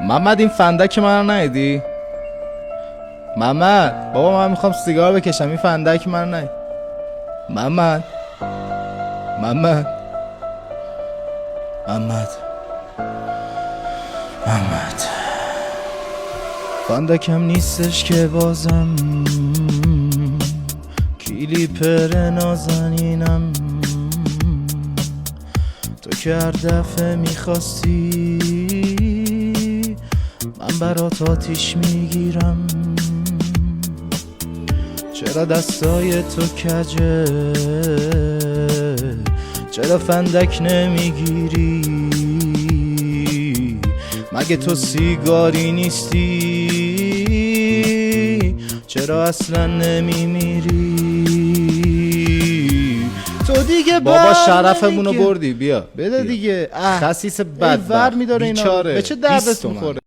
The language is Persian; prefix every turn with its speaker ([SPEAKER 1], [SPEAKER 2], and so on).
[SPEAKER 1] محمد این فندک من رو ندیدی؟ محمد بابا من میخوام سیگار بکشم، این فندک من رو ندیدی؟ محمد محمد محمد محمد فندکم نیستش که بازم کلیپر نازنینم، تو که هر دفعه میخواستی من برات آتیش میگیرم. چرا دستای تو کجه، چرا فندک نمیگیری؟ مگه تو سیگاری نیستی؟ چرا اصلا نمیمیری؟ تو دیگه
[SPEAKER 2] بابا شرفمونو بردی، بیا
[SPEAKER 1] بده دیگه.
[SPEAKER 2] خسیس بدبخت
[SPEAKER 1] میداره اینا
[SPEAKER 2] بیچاره
[SPEAKER 1] به چه دردت
[SPEAKER 2] 20 تومن.
[SPEAKER 1] میخوره؟